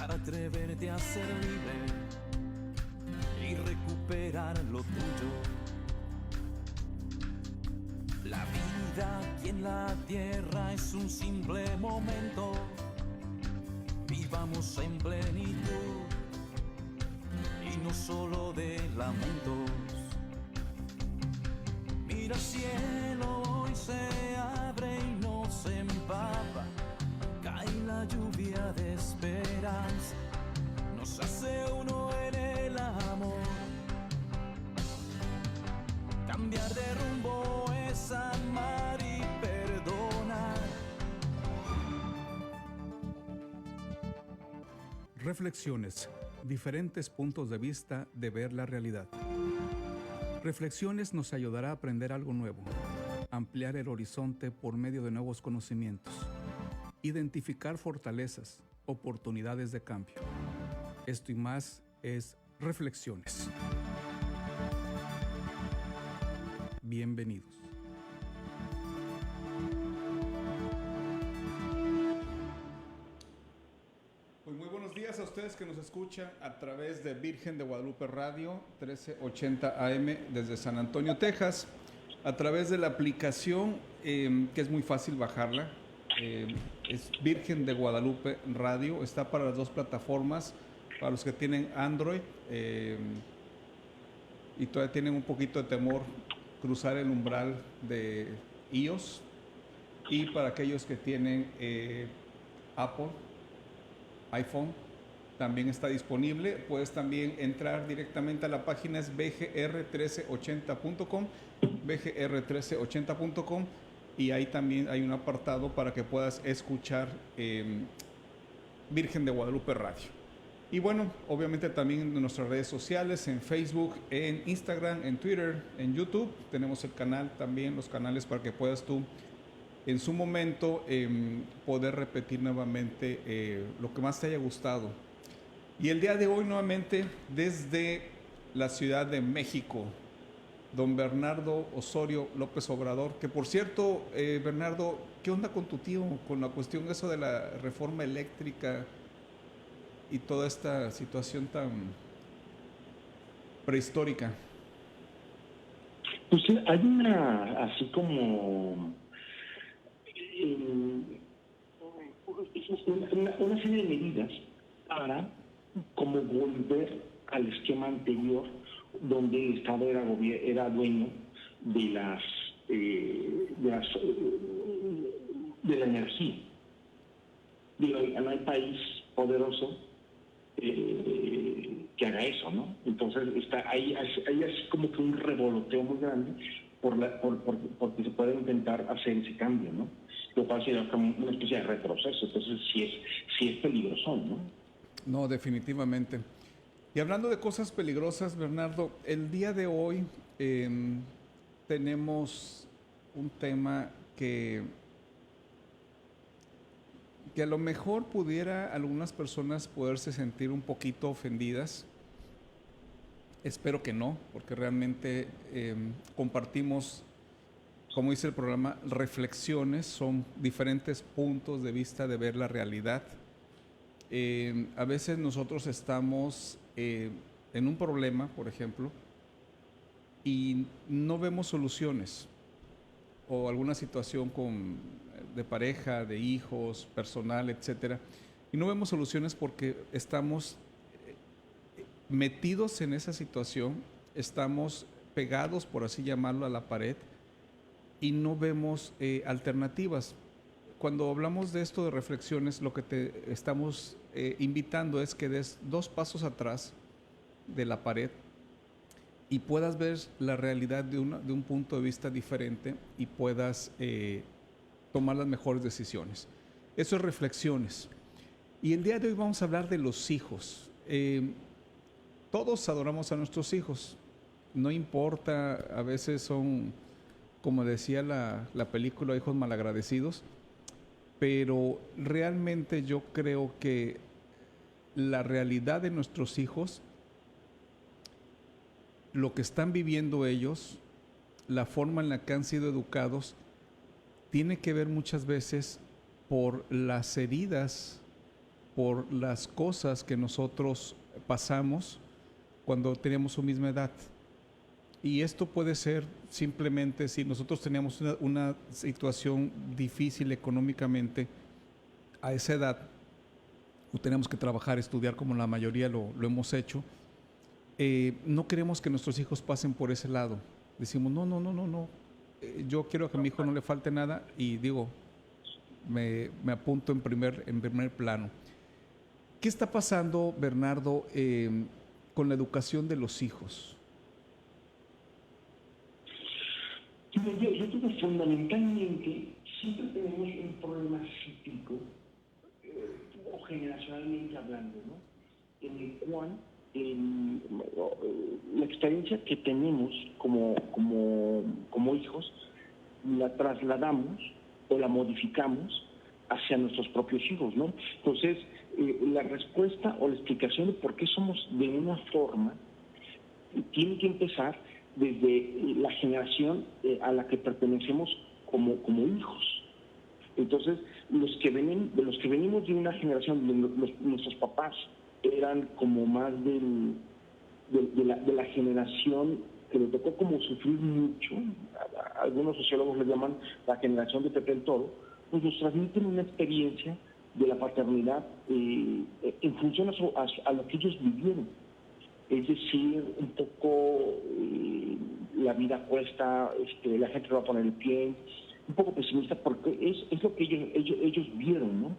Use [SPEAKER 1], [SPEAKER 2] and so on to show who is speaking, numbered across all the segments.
[SPEAKER 1] para atreverte a ser libre y recuperar lo tuyo. La vida aquí en la tierra es un simple momento. Vivamos en plenitud y no solo de lamentos. Mira el cielo, hoy se abre y nos empapa. Cae la lluvia de esperanza, nos hace uno en el amor. Cambiar de rumbo es amar y perdonar.
[SPEAKER 2] Reflexiones, diferentes puntos de vista de ver la realidad. Reflexiones nos ayudará a aprender algo nuevo, ampliar el horizonte por medio de nuevos conocimientos, identificar fortalezas, oportunidades de cambio. Esto y más es Reflexiones. Bienvenidos. Pues muy buenos días a ustedes que nos escuchan a través de Virgen de Guadalupe Radio 1380 AM desde San Antonio, Texas, a través de la aplicación que es muy fácil bajarla. Es Virgen de Guadalupe Radio, está para las dos plataformas, para los que tienen Android y todavía tienen un poquito de temor cruzar el umbral de iOS, y para aquellos que tienen Apple, iPhone, también está disponible. Puedes también entrar directamente a la página, es bgr1380.com, bgr1380.com, y ahí también hay un apartado para que puedas escuchar Virgen de Guadalupe Radio. Y bueno, obviamente también en nuestras redes sociales, en Facebook, en Instagram, en Twitter, en YouTube, tenemos el canal también, los canales para que puedas tú en su momento poder repetir nuevamente lo que más te haya gustado. Y el día de hoy nuevamente desde la Ciudad de México, don Bernardo Osorio López Obrador, que por cierto, Bernardo, ¿qué onda con tu tío con la cuestión eso de la reforma eléctrica y toda esta situación tan prehistórica?
[SPEAKER 3] Pues hay así como una serie de medidas para como volver al esquema anterior donde el Estado era dueño de la energía. Digo, no hay país poderoso que haga eso, ¿no? Entonces hay así como que un revoloteo muy grande porque se puede intentar hacer ese cambio, ¿no? Lo cual sería como una especie de retroceso. Entonces sí es peligroso, ¿no?
[SPEAKER 2] No, definitivamente. Y hablando de cosas peligrosas, Bernardo, el día de hoy tenemos un tema que a lo mejor pudiera algunas personas poderse sentir un poquito ofendidas. Espero que no, porque realmente compartimos, como dice el programa, reflexiones, son diferentes puntos de vista de ver la realidad. A veces nosotros estamos en un problema, por ejemplo, y no vemos soluciones, o alguna situación de pareja, de hijos, personal, etcétera, y no vemos soluciones porque estamos metidos en esa situación, estamos pegados, por así llamarlo, a la pared y no vemos alternativas. Cuando hablamos de esto de reflexiones, lo que te estamos invitando es que des 2 pasos atrás de la pared y puedas ver la realidad de un punto de vista diferente y puedas tomar las mejores decisiones. Eso es reflexiones. Y el día de hoy vamos a hablar de los hijos. Todos adoramos a nuestros hijos, no importa, a veces son, como decía la película, hijos malagradecidos, pero realmente yo creo que la realidad de nuestros hijos, lo que están viviendo ellos, la forma en la que han sido educados, tiene que ver muchas veces por las heridas por las cosas que nosotros pasamos cuando teníamos su misma edad. Y esto puede ser simplemente si nosotros teníamos una situación difícil económicamente a esa edad, o tenemos que trabajar, estudiar como la mayoría lo hemos hecho, no queremos que nuestros hijos pasen por ese lado. Decimos, no, yo quiero que a mi hijo no le falte nada y digo, me apunto en primer plano. ¿Qué está pasando, Bernardo, con la educación de los hijos?
[SPEAKER 3] Yo creo que fundamentalmente siempre tenemos un problema cíclico, o generacionalmente hablando, ¿no? En el cual la experiencia que tenemos como hijos la trasladamos o la modificamos hacia nuestros propios hijos, ¿no? Entonces, la respuesta o la explicación de por qué somos de una forma tiene que empezar desde la generación a la que pertenecemos como hijos. Entonces, de los que venimos de una generación donde nuestros papás eran como más de la generación que le tocó como sufrir mucho, algunos sociólogos le llaman la generación de Pepe el Toro, pues nos transmiten una experiencia de la paternidad en función a lo que ellos vivieron. Es decir, un poco la vida cuesta, la gente le va a poner el pie, un poco pesimista porque es lo que ellos vieron, ¿no?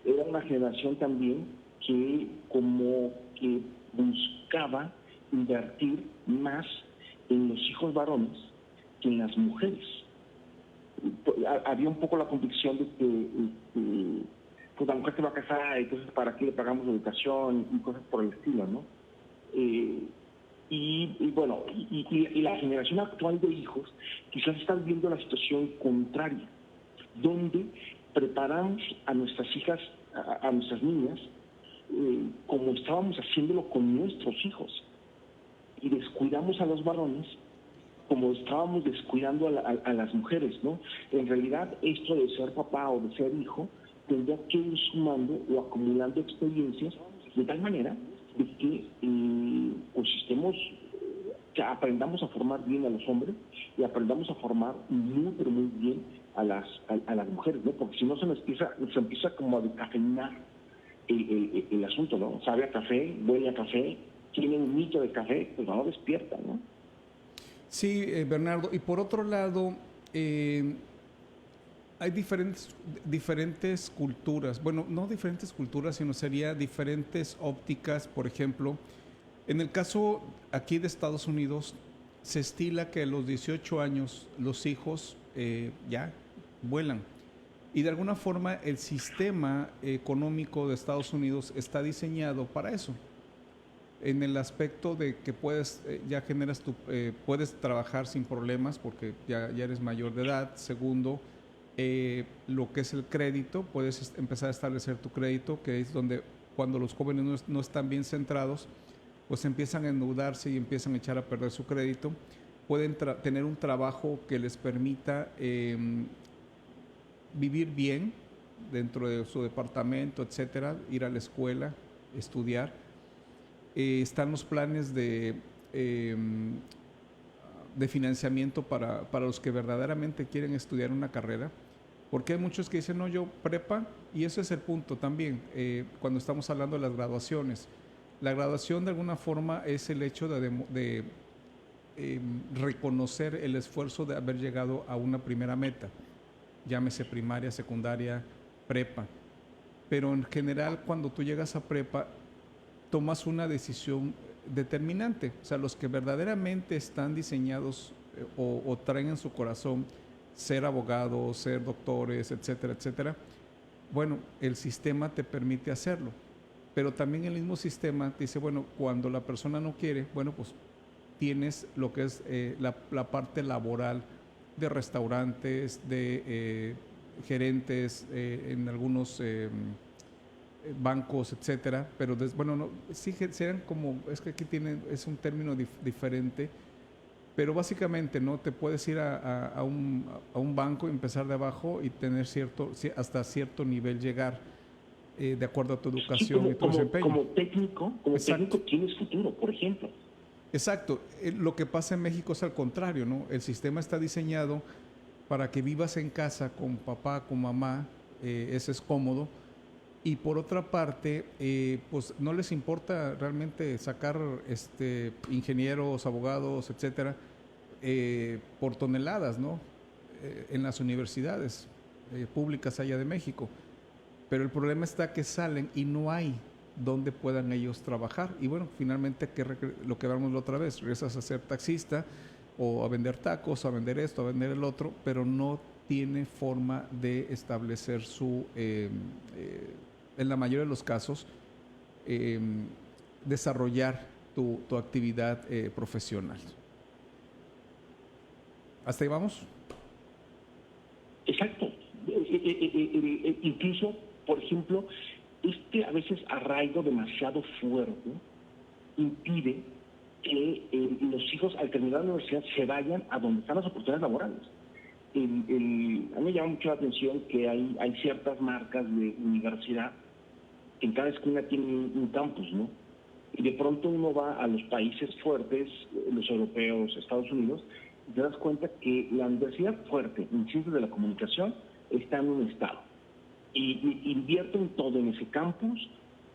[SPEAKER 3] Era una generación también que como que buscaba invertir más en los hijos varones que en las mujeres. Había un poco la convicción de que pues la mujer se va a casar, entonces ¿para qué le pagamos educación? Y cosas por el estilo, ¿no? Y la generación actual de hijos quizás está viviendo la situación contraria, donde preparamos a nuestras hijas, a nuestras niñas, como estábamos haciéndolo con nuestros hijos, y descuidamos a los varones como estábamos descuidando a las mujeres, ¿no? En realidad, esto de ser papá o de ser hijo tendría que ir sumando o acumulando experiencias de tal manera de que que aprendamos a formar bien a los hombres y aprendamos a formar muy, pero muy bien a las mujeres, ¿no? Porque si no se empieza como a descafeinar el asunto, ¿no? Sabe a café, huele a café, tiene un mito de café, pues no despierta, ¿no?
[SPEAKER 2] Sí, Bernardo. Y por otro lado, hay diferentes culturas. Bueno, no diferentes culturas, sino sería diferentes ópticas. Por ejemplo, en el caso aquí de Estados Unidos, se estila que a los 18 años los hijos ya vuelan. Y de alguna forma el sistema económico de Estados Unidos está diseñado para eso. En el aspecto de que puedes, puedes trabajar sin problemas porque ya eres mayor de edad. Segundo, lo que es el crédito, puedes empezar a establecer tu crédito, que es donde cuando los jóvenes no están bien centrados, pues empiezan a endeudarse y empiezan a echar a perder su crédito. Pueden tener un trabajo que les permita vivir bien dentro de su departamento, etcétera, ir a la escuela, estudiar. Están los planes de financiamiento para los que verdaderamente quieren estudiar una carrera, porque hay muchos que dicen, no, yo prepa, y ese es el punto también, cuando estamos hablando de las graduaciones. La graduación de alguna forma es el hecho de reconocer el esfuerzo de haber llegado a una primera meta, llámese primaria, secundaria, prepa. Pero en general, cuando tú llegas a prepa, tomas una decisión determinante. O sea, los que verdaderamente están diseñados o traen en su corazón ser abogados, ser doctores, etcétera, etcétera, bueno, el sistema te permite hacerlo. Pero también el mismo sistema te dice, bueno, cuando la persona no quiere, bueno, pues tienes lo que es la parte laboral de restaurantes, de gerentes en algunos bancos, etcétera, pero bueno, no, sí sean como, es que aquí es un término diferente, pero básicamente no te puedes ir a un banco y empezar de abajo y tener hasta cierto nivel llegar. de acuerdo a tu
[SPEAKER 3] Sí,
[SPEAKER 2] educación y tu desempeño.
[SPEAKER 3] como técnico
[SPEAKER 2] Exacto.
[SPEAKER 3] tienes futuro, por ejemplo.
[SPEAKER 2] Exacto. Lo que pasa en México es al contrario, ¿no? El sistema está diseñado para que vivas en casa con papá, con mamá, eso es cómodo. Y por otra parte, pues no les importa realmente sacar ingenieros, abogados, etcétera, por toneladas, ¿no? En las universidades públicas allá de México. Pero el problema está que salen y no hay donde puedan ellos trabajar. Y bueno, finalmente, lo que hablamos la otra vez, regresas a ser taxista o a vender tacos, o a vender esto, a vender el otro, pero no tiene forma de establecer en la mayoría de los casos, desarrollar tu actividad profesional. ¿Hasta ahí vamos?
[SPEAKER 3] Exacto. Incluso, por ejemplo, a veces arraigo demasiado fuerte impide que los hijos al terminar la universidad se vayan a donde están las oportunidades laborales. A mí me llama mucho la atención que hay ciertas marcas de universidad que en cada esquina tienen un campus, ¿no? Y de pronto uno va a los países fuertes, los europeos, Estados Unidos, y te das cuenta que la universidad fuerte en ciencias de la comunicación está en un estado. Y invierten todo en ese campus,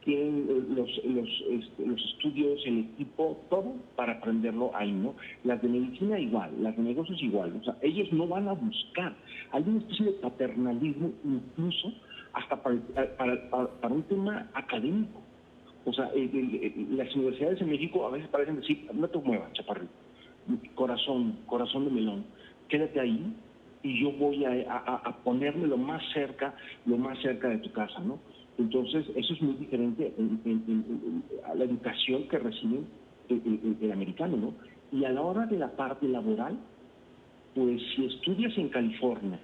[SPEAKER 3] tienen los estudios, el equipo, todo para aprenderlo ahí, ¿no? Las de medicina igual, las de negocios igual. O sea, ellos no van a buscar. Hay una especie de paternalismo incluso hasta para un tema académico. O sea, las universidades en México a veces parecen decir, no te muevas, chaparrito, corazón de melón, quédate ahí y yo voy a ponerme lo más cerca de tu casa, ¿no? Entonces, eso es muy diferente a la educación que recibe el americano, ¿no? Y a la hora de la parte laboral, pues si estudias en California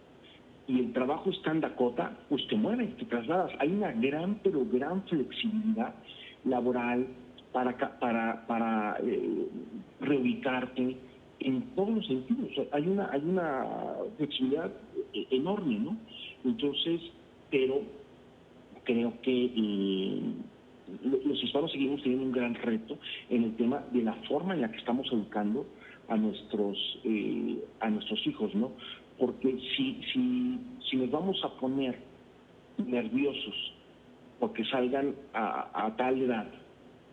[SPEAKER 3] y el trabajo está en Dakota, pues te mueves, te trasladas. Hay una gran flexibilidad laboral para reubicarte en todos los sentidos. O sea, hay una flexibilidad enorme, ¿no? Entonces, pero creo que los hispanos seguimos teniendo un gran reto en el tema de la forma en la que estamos educando a nuestros hijos, ¿no? Porque si nos vamos a poner nerviosos porque salgan a tal edad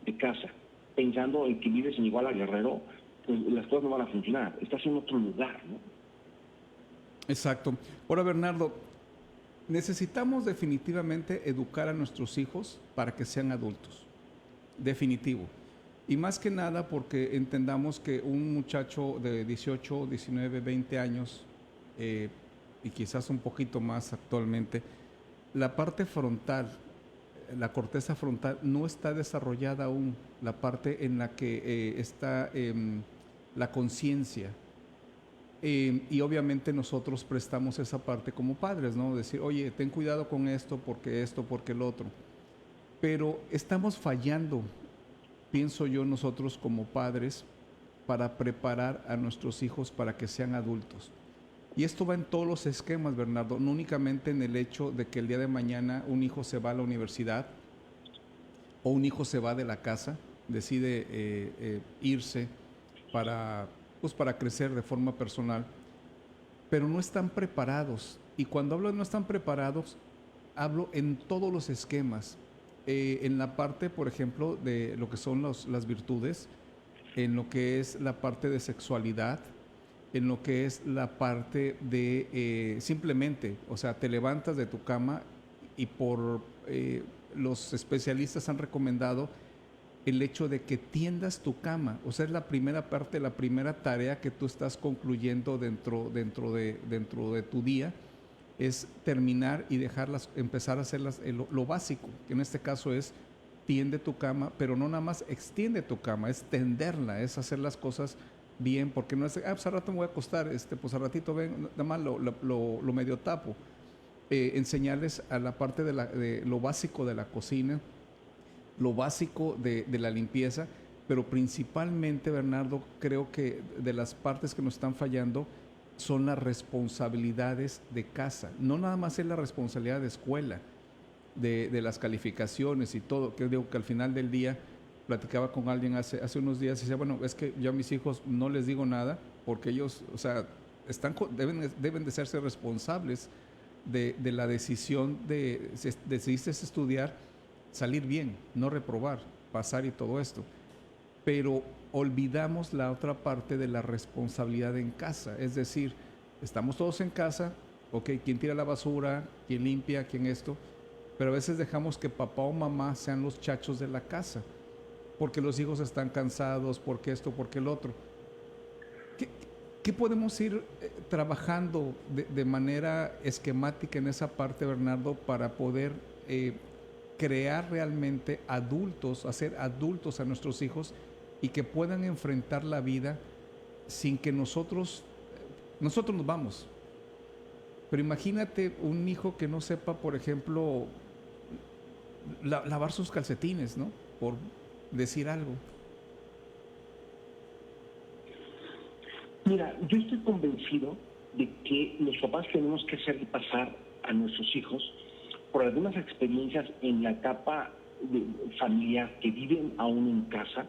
[SPEAKER 3] de casa pensando en que vives en Iguala Guerrero, pues las cosas no van a funcionar. Estás en otro lugar, ¿no?
[SPEAKER 2] Exacto. Ahora, Bernardo, necesitamos definitivamente educar a nuestros hijos para que sean adultos. Definitivo. Y más que nada porque entendamos que un muchacho de 18, 19, 20 años, y quizás un poquito más actualmente, la parte frontal, la corteza frontal no está desarrollada aún, la parte en la que está la conciencia. Y obviamente nosotros prestamos esa parte como padres, ¿no? Decir, oye, ten cuidado con esto, porque el otro. Pero estamos fallando, pienso yo, nosotros como padres, para preparar a nuestros hijos para que sean adultos. Y esto va en todos los esquemas, Bernardo, no únicamente en el hecho de que el día de mañana un hijo se va a la universidad o un hijo se va de la casa, decide irse para crecer de forma personal, pero no están preparados. Y cuando hablo de no están preparados, hablo en todos los esquemas. En la parte, por ejemplo, de lo que son las virtudes, en lo que es la parte de sexualidad, en lo que es la parte de simplemente, o sea, te levantas de tu cama y los especialistas han recomendado el hecho de que tiendas tu cama. O sea, es la primera parte, la primera tarea que tú estás concluyendo dentro de tu día, es terminar y empezar a hacer lo básico, que en este caso es tiende tu cama, pero no nada más extiende tu cama, es tenderla, es hacer las cosas bien, porque no es, pues al rato me voy a acostar, pues al ratito ven, nada más lo medio tapo. Enseñarles a la parte de lo básico de la cocina, lo básico de la limpieza, pero principalmente, Bernardo, creo que de las partes que nos están fallando son las responsabilidades de casa. No nada más es la responsabilidad de escuela. de las calificaciones y todo, que digo que al final del día platicaba con alguien hace unos días y decía, bueno, es que yo a mis hijos no les digo nada porque ellos, o sea, deben de serse responsables de la decisión de si decidiste estudiar, salir bien, no reprobar, pasar y todo esto. Pero olvidamos la otra parte de la responsabilidad en casa, es decir, estamos todos en casa, ok, quién tira la basura, quién limpia, quién esto, pero a veces dejamos que papá o mamá sean los chachos de la casa, porque los hijos están cansados, porque esto, porque el otro. ¿Qué podemos ir trabajando de manera esquemática en esa parte, Bernardo, para poder crear realmente adultos, hacer adultos a nuestros hijos y que puedan enfrentar la vida sin que nosotros nos vamos? Pero imagínate un hijo que no sepa, por ejemplo, lavar sus calcetines, ¿no? Por decir algo.
[SPEAKER 3] Mira, yo estoy convencido de que los papás tenemos que hacer pasar a nuestros hijos por algunas experiencias en la etapa familiar que viven aún en casa,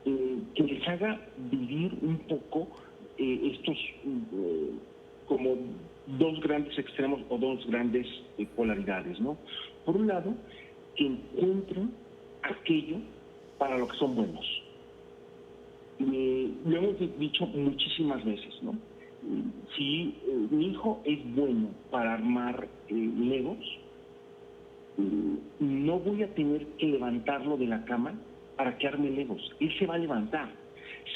[SPEAKER 3] que les haga vivir un poco estos como dos grandes extremos o dos grandes polaridades, ¿no? Por un lado, que encuentren aquello para lo que son buenos. Lo hemos dicho muchísimas veces, ¿no? Si mi hijo es bueno para armar Legos, no voy a tener que levantarlo de la cama para que arme Legos. Él se va a levantar.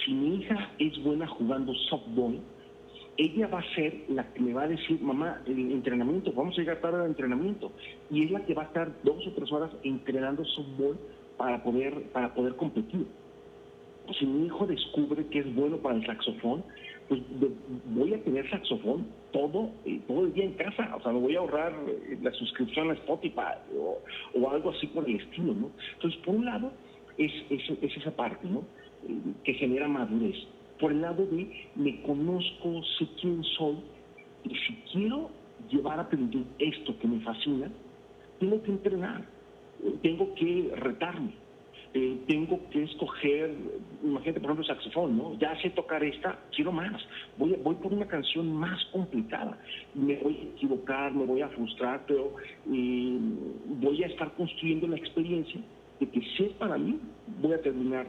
[SPEAKER 3] Si mi hija es buena jugando softball, ella va a ser la que me va a decir, mamá, el entrenamiento, vamos a llegar tarde al entrenamiento. Y es la que va a estar 2 o 3 horas entrenando softball para poder competir. Si mi hijo descubre que es bueno para el saxofón, pues voy a tener saxofón todo el día en casa. O sea, me voy a ahorrar la suscripción a Spotify o algo así por el estilo, ¿no? Entonces, por un lado, es esa parte, ¿no? Que genera madurez. Por el lado de me conozco, sé quién soy, y si quiero llevar a aprender esto que me fascina, tengo que entrenar, tengo que retarme. Tengo que escoger, imagínate por ejemplo el saxofón, ¿no? Ya sé tocar esta, quiero más, voy por una canción más complicada, me voy a equivocar, me voy a frustrar, pero voy a estar construyendo la experiencia de que si es para mí, voy a terminar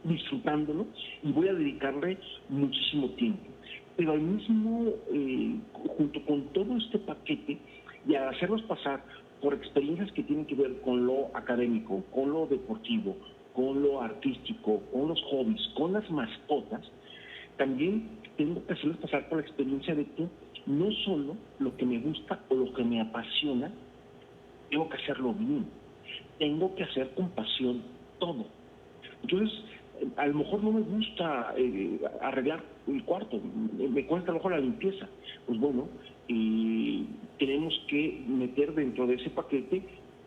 [SPEAKER 3] disfrutándolo y voy a dedicarle muchísimo tiempo. Pero al mismo, junto con todo este paquete, y al hacerlos pasar por experiencias que tienen que ver con lo académico, con lo deportivo, con lo artístico, con los hobbies, con las mascotas, también tengo que hacerles pasar por la experiencia de que no solo lo que me gusta o lo que me apasiona, tengo que hacerlo bien, tengo que hacer con pasión todo. Entonces, a lo mejor no me gusta arreglar el cuarto, me cuesta a lo mejor la limpieza. Pues bueno, tenemos que meter dentro de ese paquete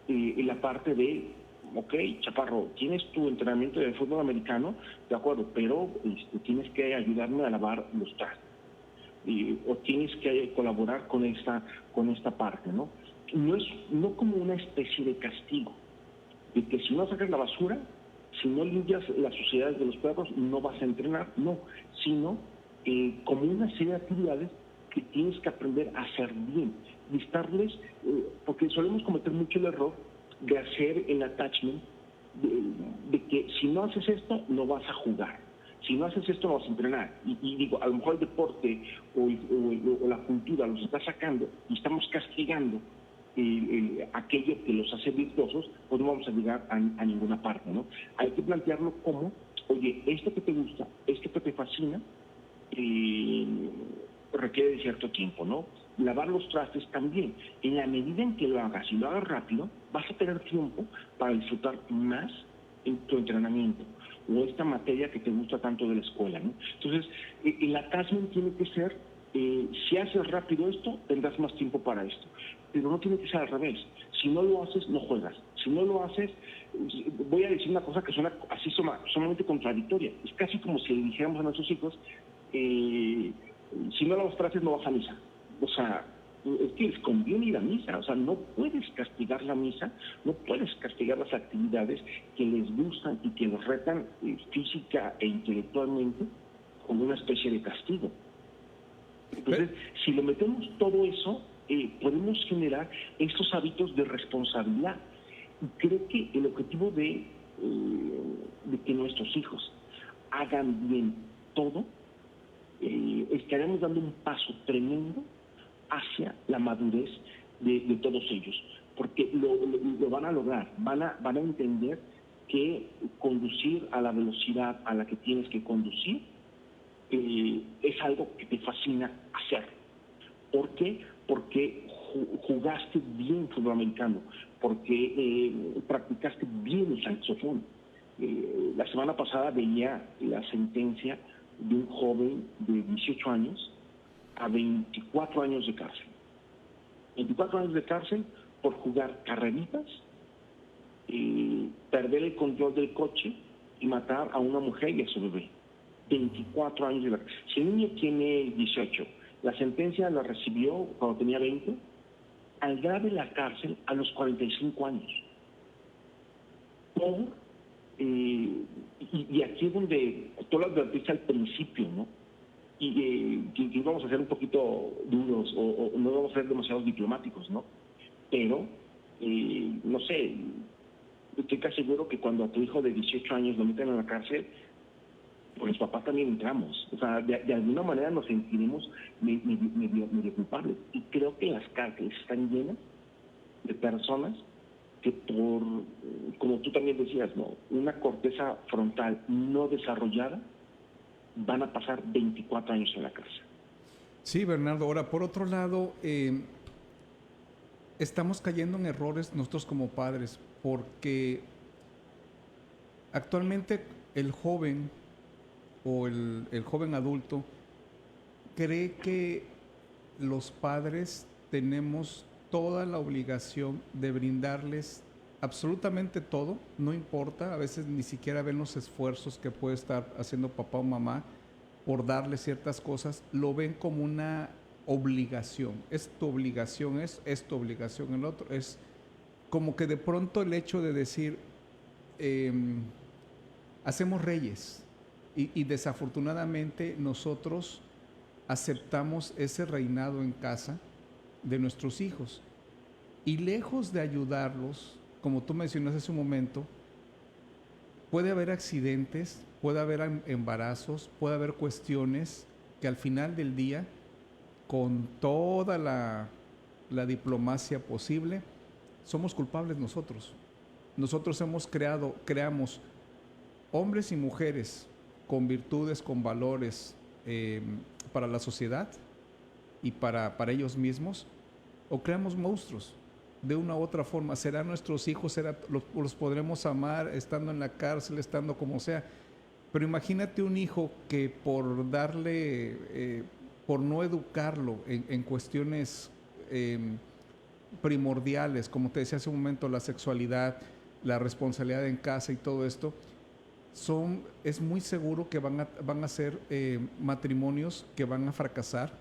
[SPEAKER 3] la parte de, ok, chaparro, tienes tu entrenamiento de fútbol americano, de acuerdo, pero tienes que ayudarme a lavar los trastes, o tienes que colaborar con esta parte, ¿no? No como una especie de castigo, de que si no sacas la basura, si no limpias las suciedades de los perros, no vas a entrenar, no, sino como una serie de actividades que tienes que aprender a hacer bien, listarles, porque solemos cometer mucho el error de hacer el attachment de que si no haces esto, no vas a jugar, si no haces esto, no vas a entrenar. Y digo, a lo mejor el deporte o la cultura los está sacando y estamos castigando aquello que los hace virtuosos, pues no vamos a llegar a ninguna parte, ¿no? Hay que plantearlo como, oye, esto que te gusta, esto que te fascina, requiere de cierto tiempo, ¿no? Lavar los trastes también. En la medida en que lo hagas y lo hagas rápido, vas a tener tiempo para disfrutar más en tu entrenamiento o esta materia que te gusta tanto de la escuela, ¿no? Entonces, el attachment tiene que ser, si haces rápido esto, tendrás más tiempo para esto. Pero no tiene que ser al revés. Si no lo haces, no juegas. Si no lo haces, voy a decir una cosa que suena así sumamente contradictoria. Es casi como si le dijéramos a nuestros hijos, si no lavas trastes, no vas a misa. O sea, es que les conviene ir a misa, o sea, no puedes castigar la misa, no puedes castigar las actividades que les gustan y que los retan física e intelectualmente como una especie de castigo. Entonces, si le metemos todo eso, podemos generar estos hábitos de responsabilidad. Y creo que el objetivo de que nuestros hijos hagan bien todo, estaremos dando un paso tremendo hacia la madurez de todos ellos, porque lo van a lograr, van a entender que conducir a la velocidad a la que tienes que conducir es algo que te fascina hacer. ¿Por qué? Porque jugaste bien fútbol americano, porque practicaste bien el saxofón. La semana pasada veía la sentencia de un joven de 18 años a 24 años de cárcel. 24 años de cárcel por jugar carreritas, perder el control del coche y matar a una mujer y a su bebé. 24 años de la cárcel. Si el niño tiene 18, la sentencia la recibió cuando tenía 20, saldrá de la cárcel a los 45 años. Y aquí es donde tú lo advertiste al principio, ¿no? Y que vamos a ser un poquito duros o no vamos a ser demasiado diplomáticos, ¿no? Pero, no sé, estoy casi seguro que cuando a tu hijo de 18 años lo meten en la cárcel, pues los papás también entramos. O sea, de alguna manera nos sentiremos medio culpables. Y creo que las cárceles están llenas de personas que por, como tú también decías, ¿no?, una corteza frontal no desarrollada, van a pasar 24 años en la cárcel.
[SPEAKER 2] Sí, Bernardo. Ahora, por otro lado, estamos cayendo en errores nosotros como padres, porque actualmente el joven o el joven adulto cree que los padres tenemos toda la obligación de brindarles absolutamente todo, no importa, a veces ni siquiera ven los esfuerzos que puede estar haciendo papá o mamá por darles ciertas cosas, lo ven como una obligación, es tu obligación, es tu obligación el otro, es como que de pronto el hecho de decir, hacemos reyes y desafortunadamente nosotros aceptamos ese reinado en casa de nuestros hijos y lejos de ayudarlos, como tú mencionaste hace un momento, puede haber accidentes, puede haber embarazos, puede haber cuestiones que al final del día, con toda la diplomacia posible, somos culpables nosotros. Nosotros creamos hombres y mujeres con virtudes, con valores para la sociedad y para ellos mismos, o creamos monstruos de una u otra forma. Serán nuestros hijos, los podremos amar estando en la cárcel, estando como sea, pero imagínate un hijo que por darle, por no educarlo en cuestiones primordiales, como te decía hace un momento, la sexualidad, la responsabilidad en casa y todo esto, es muy seguro que van a ser matrimonios que van a fracasar.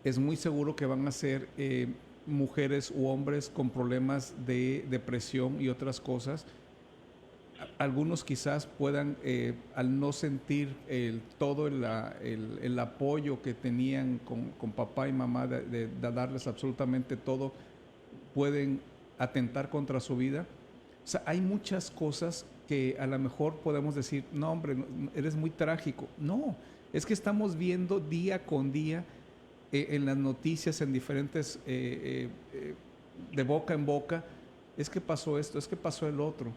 [SPEAKER 2] Es muy seguro que van a ser mujeres u hombres con problemas de depresión y otras cosas. Algunos quizás puedan, al no sentir todo el apoyo que tenían con papá y mamá de darles absolutamente todo, pueden atentar contra su vida. O sea, hay muchas cosas que a lo mejor podemos decir, no hombre, eres muy trágico. No, es que estamos viendo día con día en las noticias, en diferentes, de boca en boca, es que pasó esto, es que pasó el otro.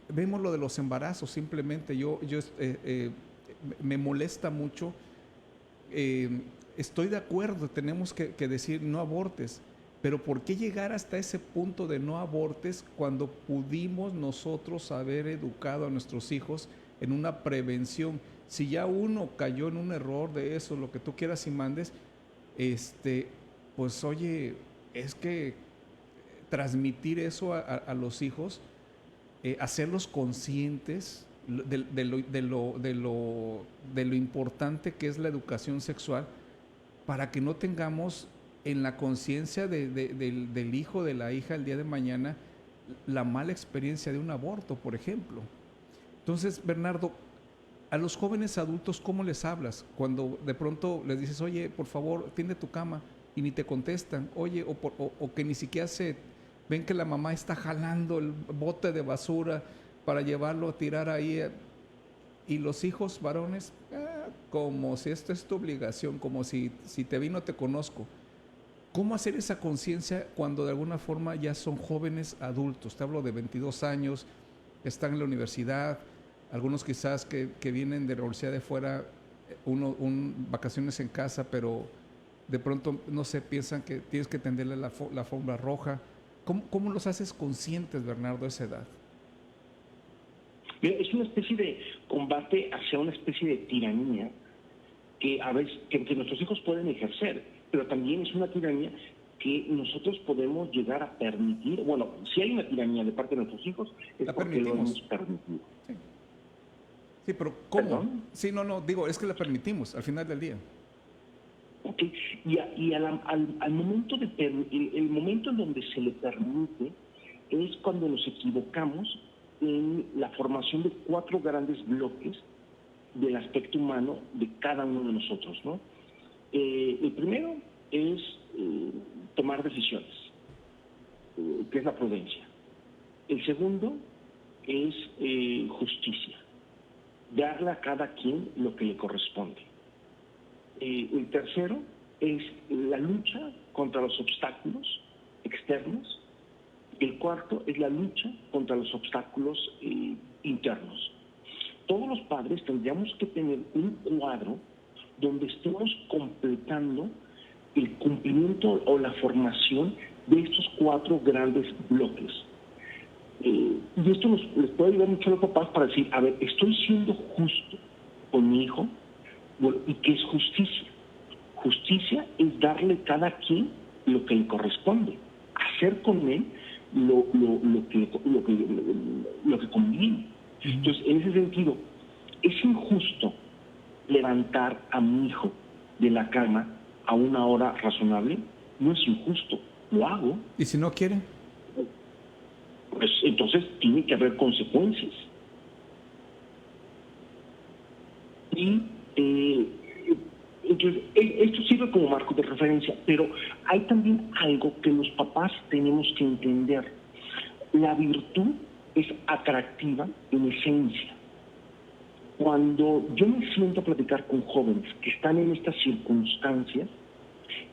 [SPEAKER 2] Vemos lo de los embarazos, simplemente me molesta mucho. Estoy de acuerdo, tenemos que decir no abortes, pero ¿por qué llegar hasta ese punto de no abortes cuando pudimos nosotros haber educado a nuestros hijos en una prevención? Si ya uno cayó en un error de eso, lo que tú quieras y mandes, pues oye, es que transmitir eso a los hijos, hacerlos conscientes de lo importante que es la educación sexual, para que no tengamos en la conciencia del hijo, de la hija el día de mañana, la mala experiencia de un aborto, por ejemplo. Entonces, Bernardo, a los jóvenes adultos, ¿cómo les hablas? Cuando de pronto les dices, oye, por favor, tiende tu cama, y ni te contestan, oye, o que ni siquiera ven que la mamá está jalando el bote de basura para llevarlo a tirar ahí, y los hijos varones, como si esto es tu obligación, como si te vi no te conozco. ¿Cómo hacer esa conciencia cuando de alguna forma ya son jóvenes adultos? Te hablo de 22 años, están en la universidad, algunos quizás que vienen de la universidad de fuera, vacaciones en casa, pero de pronto, no sé, piensan que tienes que tenderle la alfombra roja. ¿Cómo los haces conscientes, Bernardo, a esa edad?
[SPEAKER 3] Mira, es una especie de combate hacia una especie de tiranía que a veces que nuestros hijos pueden ejercer, pero también es una tiranía que nosotros podemos llegar a permitir. Bueno, si hay una tiranía de parte de nuestros hijos, es
[SPEAKER 2] la
[SPEAKER 3] porque lo hemos permitido.
[SPEAKER 2] Sí. Sí, pero ¿cómo?
[SPEAKER 3] ¿Perdón?
[SPEAKER 2] Sí, no, digo, es que la permitimos al final del día.
[SPEAKER 3] Ok, y al momento el momento en donde se le permite es cuando nos equivocamos en la formación de 4 grandes bloques del aspecto humano de cada uno de nosotros, ¿no? El primero es tomar decisiones, que es la prudencia. El segundo es justicia, darle a cada quien lo que le corresponde. El tercero es la lucha contra los obstáculos externos. El cuarto es la lucha contra los obstáculos internos. Todos los padres tendríamos que tener un cuadro donde estemos completando el cumplimiento o la formación de estos 4 grandes bloques. Y esto les puede ayudar mucho a los papás para decir, a ver, estoy siendo justo con mi hijo. Bueno, ¿y qué es justicia? Justicia es darle a cada quien lo que le corresponde, hacer con él lo que conviene. Entonces, en ese sentido, es injusto levantar a mi hijo de la cama a una hora razonable. No es injusto, lo hago.
[SPEAKER 2] ¿Y si no quiere?
[SPEAKER 3] Pues entonces tiene que haber consecuencias. Y entonces, esto sirve como marco de referencia, pero hay también algo que los papás tenemos que entender. La virtud es atractiva en esencia. Cuando yo me siento a platicar con jóvenes que están en estas circunstancias,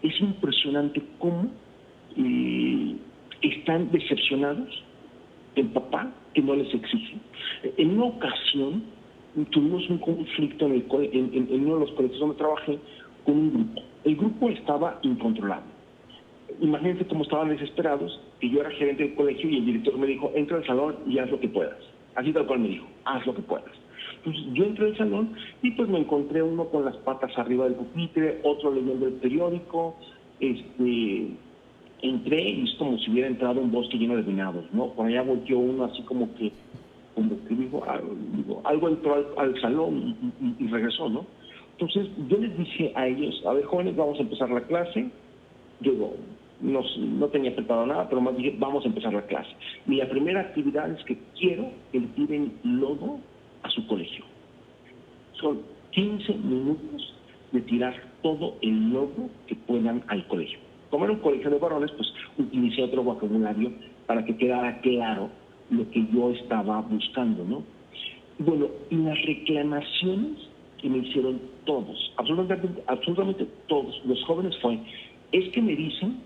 [SPEAKER 3] es impresionante cómo están decepcionados del papá que no les exige. En una ocasión tuvimos un conflicto en uno de los colegios donde trabajé con un grupo. El grupo estaba incontrolable. Imagínense cómo estaban desesperados, que yo era gerente del colegio y el director me dijo, entra al salón y haz lo que puedas. Así tal cual me dijo, haz lo que puedas. Entonces yo entré al salón y pues me encontré uno con las patas arriba del pupitre, otro leyendo el periódico. Entré y es como si hubiera entrado a un bosque lleno de venados, ¿no? Por allá volteó uno así como que dijo, algo entró al salón y regresó, ¿no? Entonces yo les dije a ellos, a ver, jóvenes, vamos a empezar la clase. Yo no tenía preparado nada, pero más dije, vamos a empezar la clase. Y la primera actividad es que quiero que le tiren lodo a su colegio. Son 15 minutos de tirar todo el lodo que puedan al colegio. Como era un colegio de varones, pues utilicé otro vocabulario para que quedara claro lo que yo estaba buscando, ¿no? Bueno, y las reclamaciones que me hicieron todos, absolutamente todos los jóvenes fue, es que me dicen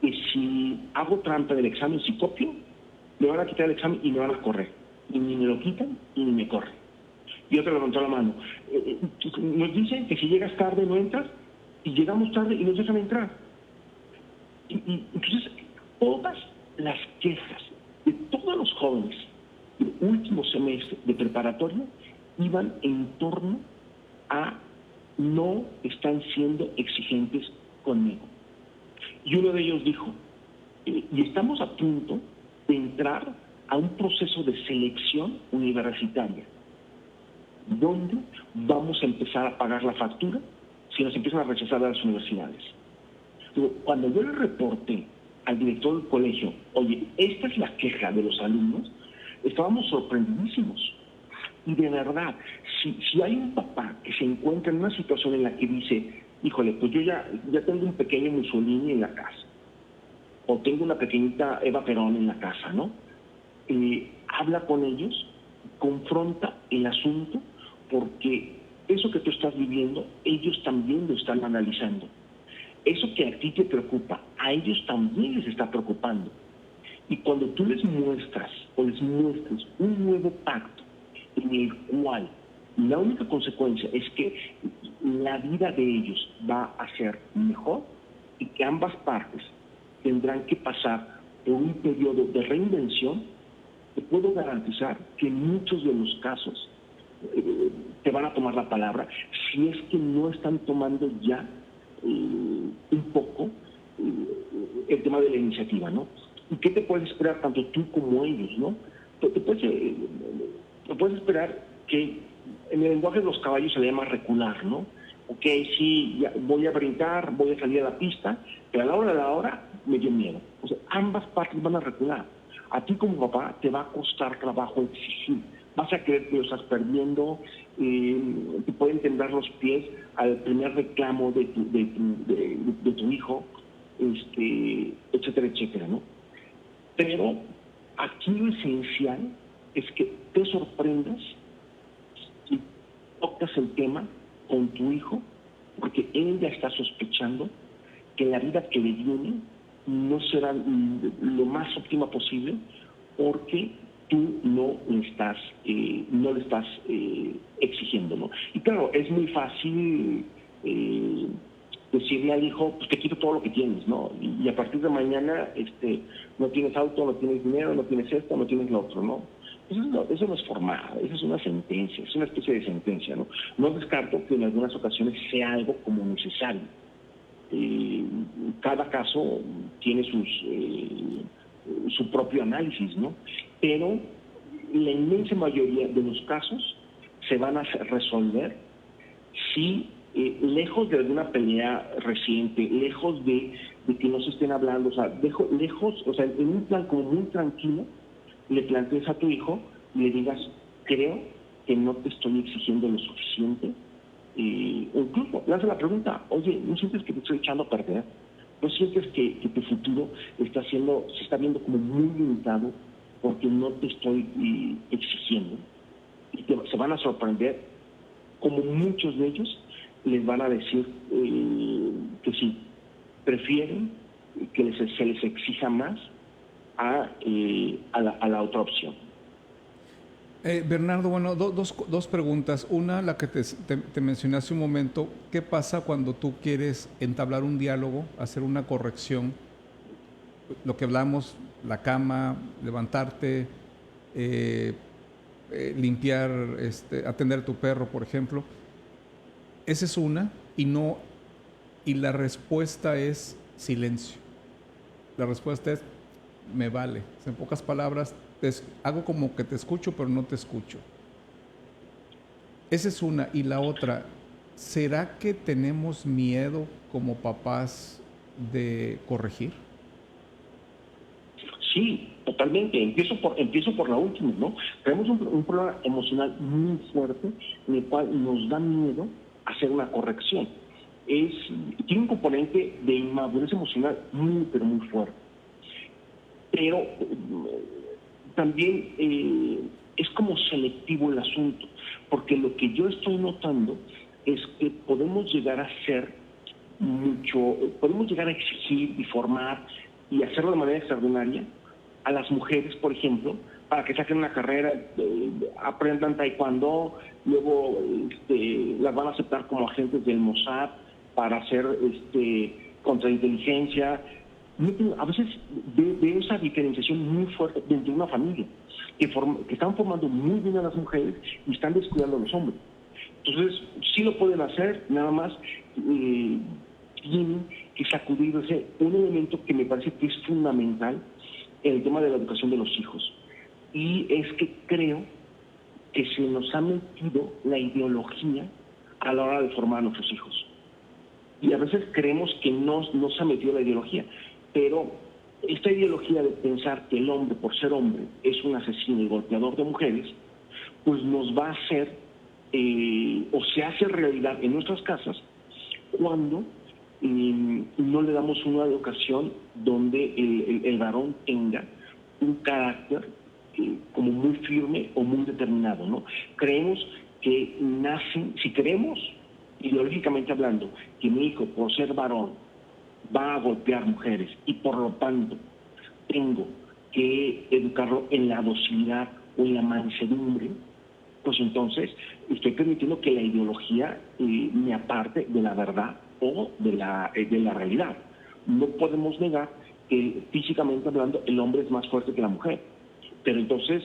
[SPEAKER 3] que si hago trampa del examen, si copio, me van a quitar el examen y me van a correr. Y ni me lo quitan y ni me corren. Y otro levantó la mano. Nos dicen que si llegas tarde no entras, y llegamos tarde y nos dejan entrar. Y entonces, todas las quejas de todos los jóvenes del último semestre de preparatoria iban en torno a no están siendo exigentes conmigo. Y uno de ellos dijo, y estamos a punto de entrar a un proceso de selección universitaria, donde vamos a empezar a pagar la factura si nos empiezan a rechazar a las universidades. Cuando yo le reporté al director del colegio, oye, esta es la queja de los alumnos, estábamos sorprendidísimos. Y de verdad, si hay un papá que se encuentra en una situación en la que dice, híjole, pues yo ya tengo un pequeño Mussolini en la casa, o tengo una pequeñita Eva Perón en la casa, ¿no? Habla con ellos, confronta el asunto, porque eso que tú estás viviendo, ellos también lo están analizando. Eso que a ti te preocupa, a ellos también les está preocupando. Y cuando tú les muestras o les muestres un nuevo pacto en el cual la única consecuencia es que la vida de ellos va a ser mejor y que ambas partes tendrán que pasar por un periodo de reinvención, te puedo garantizar que en muchos de los casos te van a tomar la palabra si es que no están tomando ya un poco el tema de la iniciativa, ¿no? ¿Y qué te puedes esperar tanto tú como ellos, no? Te puedes esperar que en el lenguaje de los caballos se le llama recular, ¿no? Ok, sí, ya voy a brincar, voy a salir a la pista, pero a la hora me dio miedo. O sea, ambas partes van a recular. A ti como papá te va a costar trabajo exigir. Vas a creer que lo estás perdiendo, te pueden temblar los pies al primer reclamo de tu hijo, etcétera, etcétera, ¿no? Pero aquí lo esencial es que te sorprendas y tocas el tema con tu hijo, porque él ya está sospechando que la vida que le viene no será lo más óptima posible, porque tú no le estás exigiendo, ¿no? Y claro, es muy fácil decirle al hijo, pues te quito todo lo que tienes, ¿no? Y a partir de mañana no tienes auto, no tienes dinero, no tienes esto, no tienes lo otro, ¿no? Eso no es formal, eso es una sentencia, es una especie de sentencia, ¿no? No descarto que en algunas ocasiones sea algo como necesario. Cada caso tiene su propio análisis, ¿no? Pero la inmensa mayoría de los casos se van a resolver si, lejos de alguna pelea reciente, lejos de que no se estén hablando, o sea, lejos, o sea, en un plan como muy tranquilo, le plantees a tu hijo y le digas, creo que no te estoy exigiendo lo suficiente, o incluso le hace la pregunta, oye, ¿no sientes que te estoy echando a perder? ¿No sientes que tu futuro se está viendo como muy limitado porque no te estoy exigiendo? Y se van a sorprender, como muchos de ellos les van a decir que sí, prefieren que se les exija más a la otra opción.
[SPEAKER 2] Bernardo, bueno, dos preguntas. Una, la que te mencioné hace un momento, ¿qué pasa cuando tú quieres entablar un diálogo, hacer una corrección? Lo que hablamos, la cama, levantarte, limpiar, atender a tu perro, por ejemplo. Esa es una, y la respuesta es silencio. La respuesta es, me vale. En pocas palabras, hago como que te escucho, pero no te escucho. Esa es una. Y la otra, ¿será que tenemos miedo como papás de corregir?
[SPEAKER 3] Sí, totalmente. Empiezo por la última, ¿no? Tenemos un problema emocional muy fuerte en el cual nos da miedo hacer una corrección. Tiene un componente de inmadurez emocional muy, pero muy fuerte. Pero también es como selectivo el asunto, porque lo que yo estoy notando es que podemos llegar a exigir y formar y hacerlo de manera extraordinaria a las mujeres, por ejemplo, para que saquen una carrera, aprendan taekwondo, luego las van a aceptar como agentes del Mossad para hacer contrainteligencia. A veces veo esa diferenciación muy fuerte dentro de una familia, que están formando muy bien a las mujeres y están descuidando a los hombres. Entonces, sí lo pueden hacer, nada más tienen que sacudirse un elemento que me parece que es fundamental en el tema de la educación de los hijos. Y es que creo que se nos ha metido la ideología a la hora de formar a nuestros hijos. Y a veces creemos que no se ha metido la ideología, pero esta ideología de pensar que el hombre, por ser hombre, es un asesino y golpeador de mujeres, pues nos va a hacer, o se hace realidad en nuestras casas, cuando no le damos una educación donde el varón tenga un carácter como muy firme o muy determinado, ¿no? Creemos que nacen, si creemos, ideológicamente hablando, que mi hijo, por ser varón, va a golpear mujeres y por lo tanto tengo que educarlo en la docilidad o en la mansedumbre, pues entonces estoy permitiendo que la ideología me aparte de la verdad o de la realidad. No podemos negar que físicamente hablando el hombre es más fuerte que la mujer, pero entonces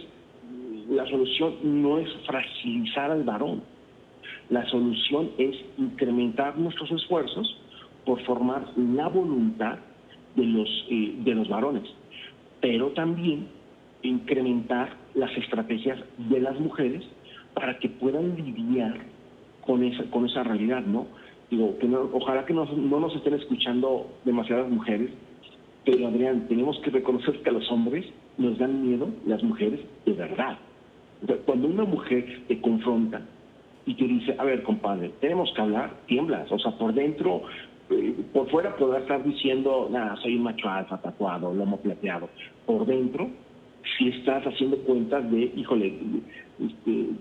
[SPEAKER 3] la solución no es fragilizar al varón, la solución es incrementar nuestros esfuerzos por formar la voluntad de los varones, pero también incrementar las estrategias de las mujeres para que puedan lidiar con esa realidad, ¿no? Digo, que ojalá que no nos estén escuchando demasiadas mujeres, pero Adrián, tenemos que reconocer que a los hombres nos dan miedo las mujeres de verdad. O sea, cuando una mujer te confronta y te dice, a ver, compadre, tenemos que hablar, tiemblas. O sea, por dentro, por fuera podrá estar diciendo, nada, soy un macho alfa, tatuado, lomo plateado. Por dentro, si estás haciendo cuentas de, híjole,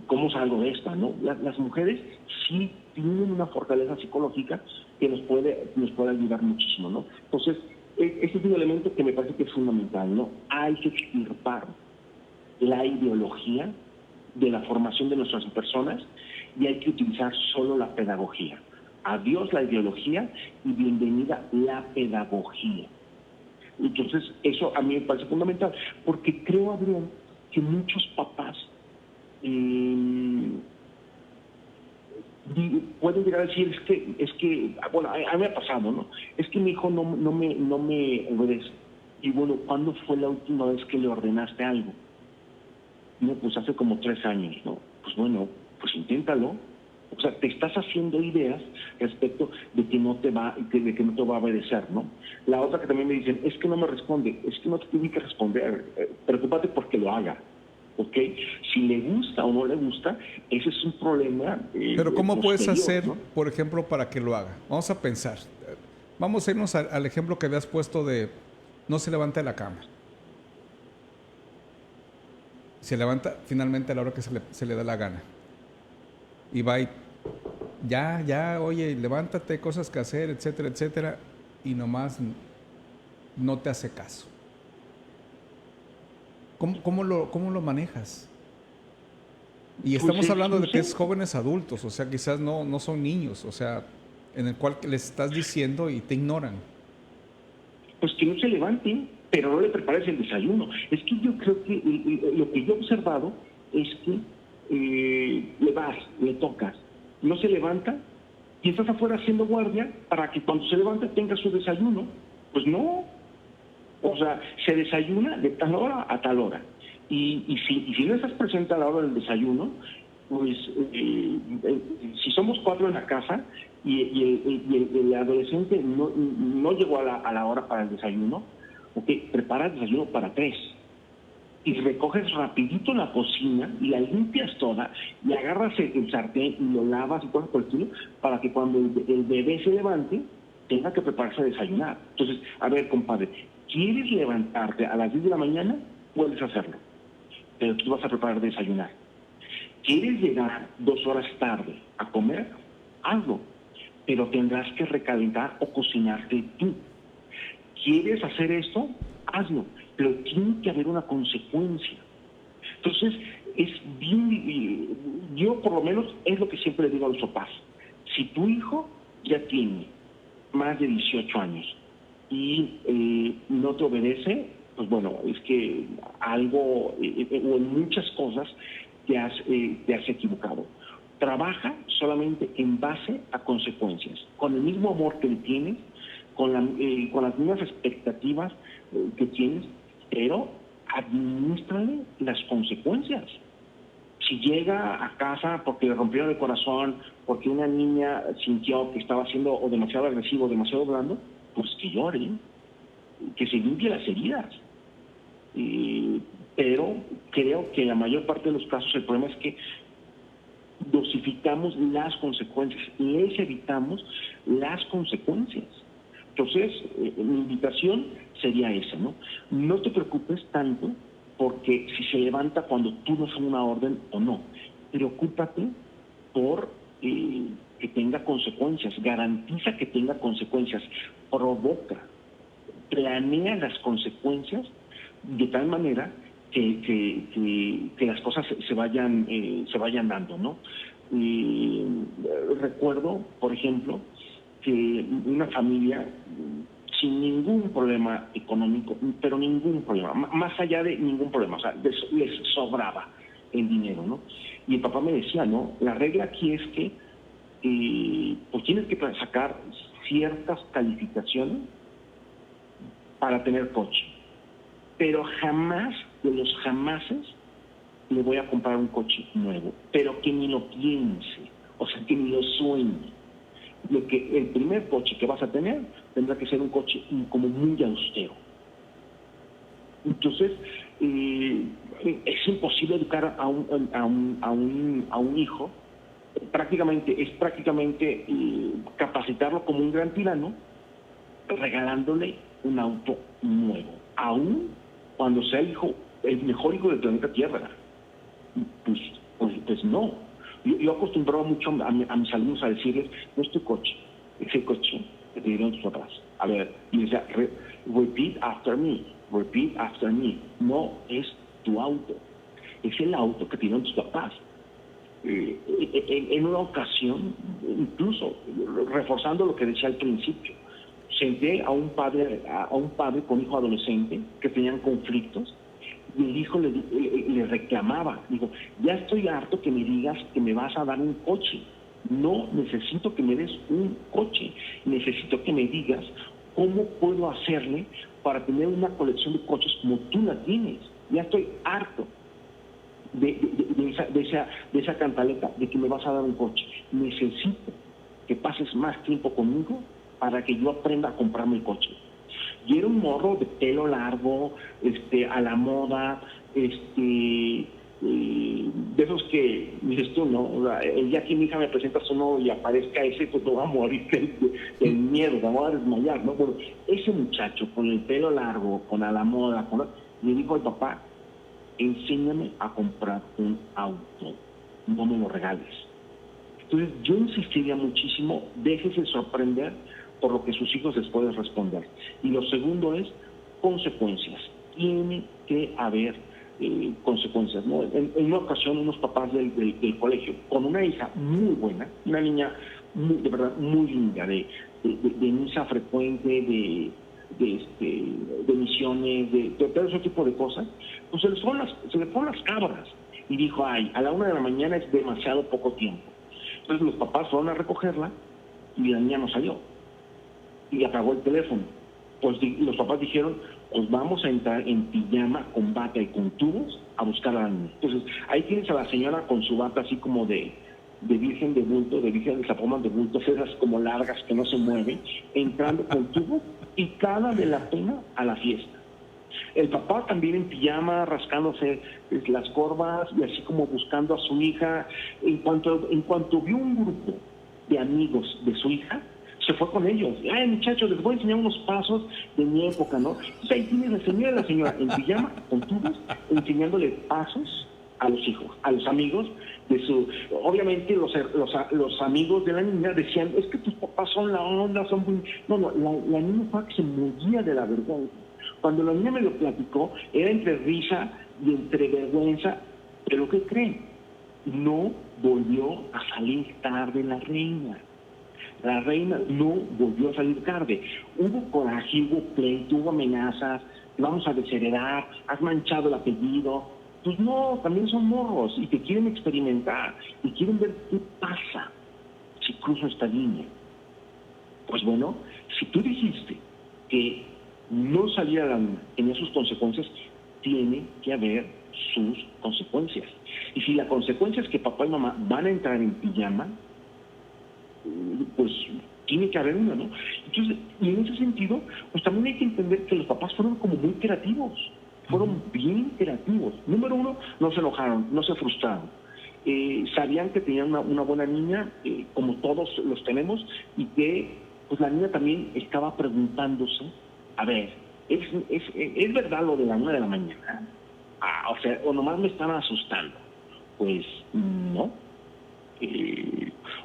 [SPEAKER 3] ¿cómo salgo de esta, no? Las mujeres sí tienen una fortaleza psicológica que nos puede ayudar muchísimo, ¿no? Entonces, este es un elemento que me parece que es fundamental, ¿no? Hay que extirpar la ideología de la formación de nuestras personas y hay que utilizar solo la pedagogía. Adiós la ideología y bienvenida la pedagogía. Entonces, eso a mí me parece fundamental, porque creo, Adrián, que muchos papás pueden llegar a decir, es que, bueno, a mí me ha pasado, ¿no? Es que mi hijo no me obedece. Y bueno, ¿cuándo fue la última vez que le ordenaste algo? No, pues hace como 3 años, ¿no? Pues bueno, pues inténtalo. O sea, te estás haciendo ideas respecto de que no te va a obedecer, ¿no? La otra que también me dicen, es que no me responde, es que no te tiene que responder, preocúpate porque lo haga, ¿ok? Si le gusta o no le gusta, ese es un problema.
[SPEAKER 2] Pero ¿cómo puedes hacer,
[SPEAKER 3] ¿no?
[SPEAKER 2] por ejemplo, para que lo haga? Vamos a pensar. Vamos a irnos al ejemplo que habías puesto de no se levanta de la cama. Se levanta finalmente a la hora que se le da la gana. Y va y ya, oye, levántate, cosas que hacer, etcétera, etcétera, y nomás no te hace caso. ¿Cómo lo manejas? Y estamos hablando de que es jóvenes adultos, o sea, quizás no son niños, o sea, en el cual les estás diciendo y te ignoran.
[SPEAKER 3] Pues que no se levanten, pero no le prepares el desayuno. Es que yo creo que lo que yo he observado es que le vas, le tocas, no se levanta y estás afuera haciendo guardia para que cuando se levante tenga su desayuno. Pues no. O sea, se desayuna de tal hora a tal hora. Y si no estás presente a la hora del desayuno, pues si somos 4 en la casa y el adolescente no llegó a la hora para el desayuno, prepara el desayuno para 3. Y recoges rapidito la cocina y la limpias toda y agarras el sartén y lo lavas y cosas por el estilo para que cuando el bebé se levante tenga que prepararse a desayunar. Entonces, a ver, compadre, ¿quieres levantarte a las 10 de la mañana? Puedes hacerlo, pero tú vas a preparar a desayunar. ¿Quieres llegar 2 horas tarde a comer? Hazlo, pero tendrás que recalentar o cocinarte tú. ¿Quieres hacer esto? Hazlo, pero tiene que haber una consecuencia. Entonces, es bien, yo por lo menos es lo que siempre le digo a los papás. Si tu hijo ya tiene más de 18 años y no te obedece, pues bueno, es que algo, o en muchas cosas, te has equivocado. Trabaja solamente en base a consecuencias, con el mismo amor que le tienes, con las mismas expectativas que tienes, pero administrale las consecuencias. si llega a casa porque le rompieron el corazón, porque una niña sintió que estaba siendo o demasiado agresivo, o demasiado blando, pues que llore, que se limpie las heridas. Pero creo que en la mayor parte de los casos el problema es que dosificamos las consecuencias, les evitamos las consecuencias. Entonces, mi invitación sería esa, ¿no? No te preocupes tanto porque si se levanta cuando tú no das una orden o no. Preocúpate por que tenga consecuencias, garantiza que tenga consecuencias, provoca, planea las consecuencias de tal manera que las cosas se vayan dando, ¿no? Recuerdo, por ejemplo, que una familia sin ningún problema económico, pero ningún problema, más allá de ningún problema, o sea, les sobraba el dinero, ¿no? Y el papá me decía, ¿no? La regla aquí es que pues tienes que sacar ciertas calificaciones para tener coche, pero jamás, de los jamases, le voy a comprar un coche nuevo, pero que ni lo piense, o sea, que ni lo sueñe. El primer coche que vas a tener tendrá que ser un coche como muy austero. Entonces, es imposible educar a un hijo, es prácticamente capacitarlo como un gran tirano, regalándole un auto nuevo, aún cuando sea el mejor hijo del planeta Tierra. Pues no. Yo acostumbraba mucho a mis alumnos a decirles, no es tu coche, es el coche que te dieron tus papás. A ver, y decía, repeat after me, no es tu auto, es el auto que te dieron tus papás. En una ocasión, incluso reforzando lo que decía al principio, senté a un padre con hijo adolescente que tenían conflictos, y el hijo le reclamaba, digo, ya estoy harto que me digas que me vas a dar un coche, no necesito que me des un coche, necesito que me digas cómo puedo hacerle para tener una colección de coches como tú la tienes. Ya estoy harto de esa cantaleta de que me vas a dar un coche, necesito que pases más tiempo conmigo para que yo aprenda a comprarme el coche. Y era un morro de pelo largo, a la moda, de esos que dices tú, ¿no? O sea, el día que mi hija me presenta a su novio y aparezca ese, pues me va a morir del miedo, me voy a desmayar, ¿no? Bueno, ese muchacho con el pelo largo, con a la moda, le dijo al papá, enséñame a comprar un auto, no me lo regales. Entonces yo insistiría muchísimo, déjese sorprender por lo que sus hijos les pueden responder. Y lo segundo es consecuencias. Tiene que haber consecuencias, ¿no? En una ocasión, unos papás del colegio, con una hija muy buena, una niña de verdad muy linda, de misa frecuente, de misiones, de todo ese tipo de cosas, pues se le fueron las cabras. Y dijo, ay, a la 1 de la mañana es demasiado poco tiempo. Entonces los papás fueron a recogerla y la niña no salió. Y apagó el teléfono. Pues los papás dijeron, pues vamos a entrar en pijama, con bata y con tubos a buscar a la niña. Entonces, ahí tienes a la señora con su bata así como de virgen de bulto, de virgen de zapoman de bulto, esas como largas que no se mueven, entrando con tubos y cada de la pena a la fiesta. El papá también en pijama, rascándose las corvas y así como buscando a su hija. En cuanto vio un grupo de amigos de su hija, se fue con ellos. Ay, muchachos, les voy a enseñar unos pasos de mi época, ¿no? Entonces, ahí tiene la señora en pijama, con tubos, enseñándole pasos a los hijos, a los amigos de su... Obviamente los amigos de la niña decían, es que tus papás son la onda, son muy... No, la niña fue que se moría de la vergüenza. Cuando la niña me lo platicó, era entre risa y entre vergüenza, pero ¿qué creen? No volvió a salir tarde la reina. La reina no volvió a salir tarde. Hubo coraje, hubo pleito, hubo amenazas, vamos a desheredar, has manchado el apellido. Pues no, también son morros y te quieren experimentar y quieren ver qué pasa si cruzo esta línea. Pues bueno, si tú dijiste que no saliera la luna, tenía sus consecuencias, tiene que haber sus consecuencias. Y Y si la consecuencia es que papá y mamá van a entrar en pijama, pues tiene que haber una, ¿no? Entonces, y en ese sentido, pues también hay que entender que los papás fueron como muy creativos, fueron bien creativos. Número uno, no se enojaron, no se frustraron. Sabían que tenían una buena niña, como todos los tenemos, y que pues la niña también estaba preguntándose, a ver, ¿es verdad lo de la 1 de la mañana? O sea, o nomás me están asustando. Pues no.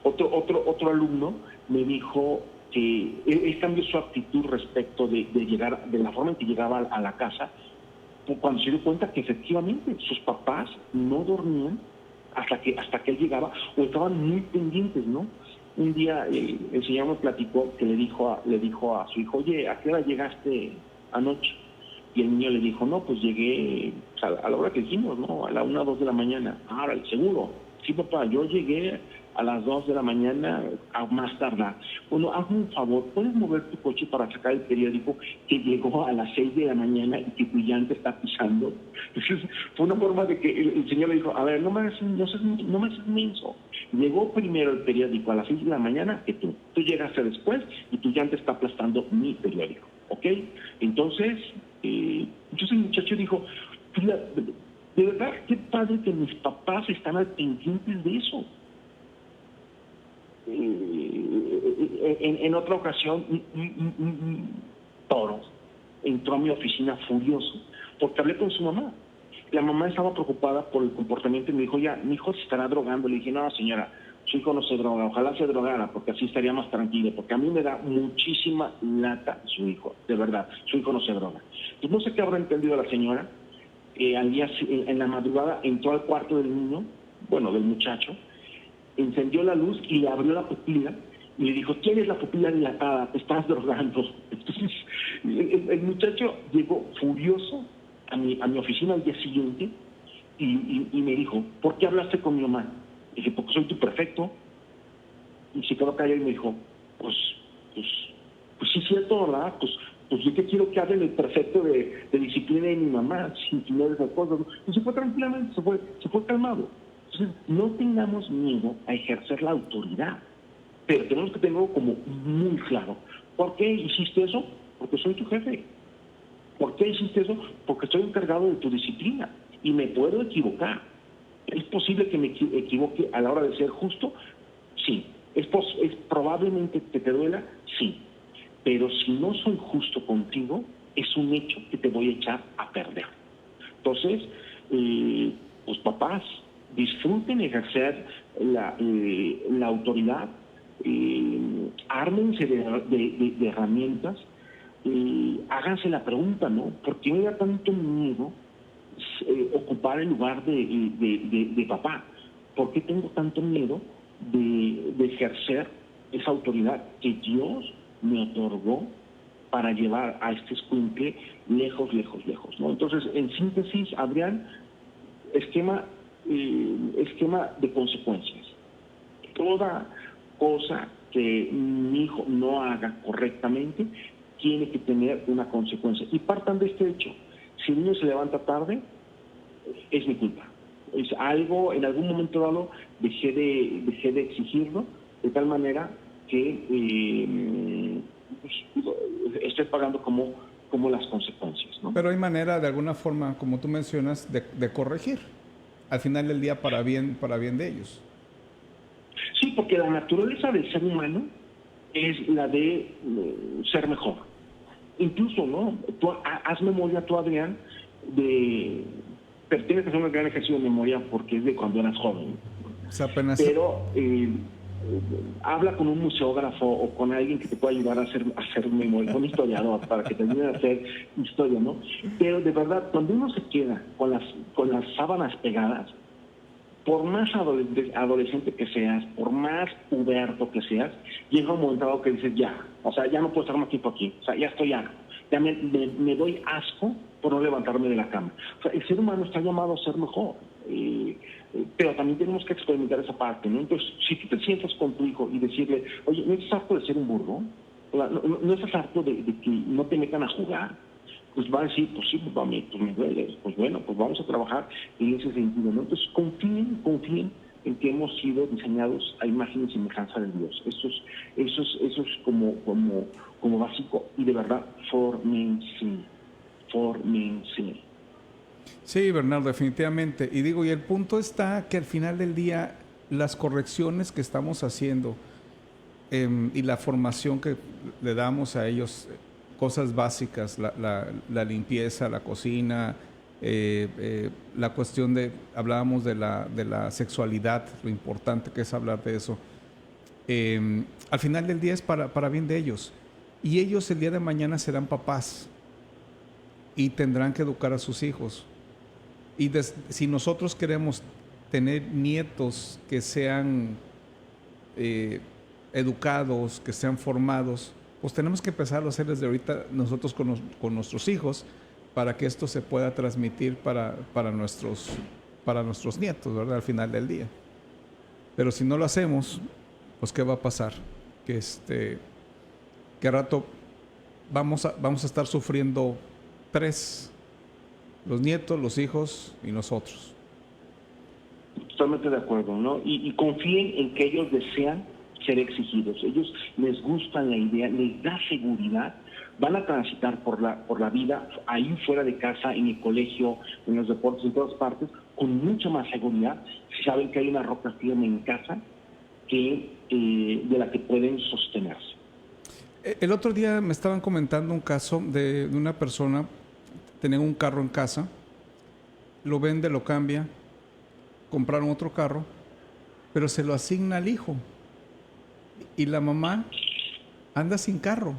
[SPEAKER 3] Otro alumno me dijo que él cambió su actitud respecto de llegar, de la forma en que llegaba a la casa, cuando se dio cuenta que efectivamente sus papás no dormían hasta que él llegaba, o estaban muy pendientes, ¿no? Un día el señor me platicó que le dijo a su hijo, oye, ¿a qué hora llegaste anoche? Y el niño le dijo, no, pues llegué a la hora que dijimos, ¿no? A la 1 o 2 de la mañana. Ahora, seguro. Sí, papá, yo llegué a las 2 de la mañana a más tardar. Bueno, hazme un favor, ¿puedes mover tu coche para sacar el periódico que llegó a las 6 de la mañana y que tu llanta está pisando? Entonces, fue una forma de que el señor le dijo, a ver, no me haces menso. Llegó primero el periódico a las 6 de la mañana que tú. Tú llegaste después y tu llanta está aplastando mi periódico, ¿ok? Entonces el muchacho dijo, de verdad, qué padre que mis papás están al pendientes de eso. En otra ocasión, un toro entró a mi oficina furioso porque hablé con su mamá. La mamá estaba preocupada por el comportamiento y me dijo, ya, mi hijo se estará drogando. Le dije, no, señora, su hijo no se droga, ojalá se drogara, porque así estaría más tranquilo, porque a mí me da muchísima lata su hijo, de verdad, su hijo no se droga. Pues no sé qué habrá entendido la señora. En la madrugada entró al cuarto del niño, bueno, del muchacho, encendió la luz y le abrió la pupila y le dijo, tienes la pupila dilatada, te estás drogando. Entonces, el muchacho llegó furioso a mi oficina al día siguiente y me dijo, ¿por qué hablaste con mi mamá? Y dije, porque soy tu prefecto. Y se quedó callado y me dijo, pues sí es cierto, ¿verdad? Pues yo que quiero que hable el prefecto de disciplina de mi mamá, sin tener esas cosas. Y se fue tranquilamente, se fue calmado. Entonces, no tengamos miedo a ejercer la autoridad, pero tenemos que tenerlo como muy claro. ¿Por qué hiciste eso? Porque soy tu jefe. ¿Por qué hiciste eso? Porque estoy encargado de tu disciplina y me puedo equivocar. ¿Es posible que me equivoque a la hora de ser justo? Sí. ¿Es probablemente que te duela? Sí. Pero si no soy justo contigo, es un hecho que te voy a echar a perder. Entonces, pues papás, disfruten ejercer la autoridad, ármense de herramientas, háganse la pregunta, ¿no? ¿Por qué me da tanto miedo ocupar el lugar de papá? ¿Por qué tengo tanto miedo de ejercer esa autoridad que Dios me otorgó para llevar a este escuincle lejos, ¿no? Entonces, en síntesis, Adrián, esquema de consecuencias. Toda cosa que mi hijo no haga correctamente tiene que tener una consecuencia. Y partan de este hecho. Si el niño se levanta tarde, es mi culpa. Es algo, en algún momento dado, dejé de exigirlo, de tal manera que estoy pagando como las consecuencias, ¿no?
[SPEAKER 2] Pero hay manera, de alguna forma, como tú mencionas, de corregir. Al final del día, para bien de ellos.
[SPEAKER 3] Sí, porque la naturaleza del ser humano es la de ser mejor. Incluso, ¿no? Tú haz memoria, tú, Adrián, pero tienes que hacer un gran ejercicio de memoria porque es de cuando eras joven.
[SPEAKER 2] O sea, apenas...
[SPEAKER 3] Pero habla con un museógrafo o con alguien que te pueda ayudar a hacer memoria, con un historiador, para que te ayude a hacer historia, ¿no? Pero de verdad, cuando uno se queda con las sábanas pegadas, por más adolescente que seas, por más puberto que seas, llega un momento dado que dices, ya no puedo estar más tiempo aquí, o sea, ya estoy harto, ya me doy asco por no levantarme de la cama. O sea, el ser humano está llamado a ser mejor, pero también tenemos que experimentar esa parte, ¿no? Entonces, si tú te sientas con tu hijo y decirle, oye, ¿no estás harto de ser un burro? ¿No estás harto de que no te metan a jugar? pues va a decir, pues sí, papá, pues me duele, pues bueno, pues vamos a trabajar en ese sentido, ¿no? Entonces confíen en que hemos sido diseñados a imagen y semejanza de Dios. Eso es como básico, y de verdad, fórmense.
[SPEAKER 2] Sí, Bernardo, definitivamente. Y digo, y el punto está que al final del día, las correcciones que estamos haciendo y la formación que le damos a ellos, cosas básicas, la limpieza, la cocina, la cuestión de, hablábamos de la sexualidad, lo importante que es hablar de eso. Al final del día es para bien de ellos. Y ellos el día de mañana serán papás y tendrán que educar a sus hijos. Y si nosotros queremos tener nietos que sean educados, que sean formados, pues tenemos que empezar a hacer desde ahorita nosotros con nuestros hijos, para que esto se pueda transmitir para nuestros nietos, ¿verdad? Al final del día. Pero si no lo hacemos, pues ¿qué va a pasar? Que al rato vamos a estar sufriendo tres: los nietos, los hijos y nosotros.
[SPEAKER 3] Totalmente de acuerdo, ¿no? Y confíen en que ellos desean ser exigidos. Ellos les gusta la idea, les da seguridad. Van a transitar por la vida, ahí fuera de casa, en el colegio, en los deportes, en todas partes, con mucha más seguridad, si saben que hay una roca firme en casa de la que pueden sostenerse.
[SPEAKER 2] El otro día me estaban comentando un caso de una persona. Tenían un carro en casa, lo vende, lo cambia, compraron otro carro, pero se lo asigna al hijo. Y la mamá anda sin carro.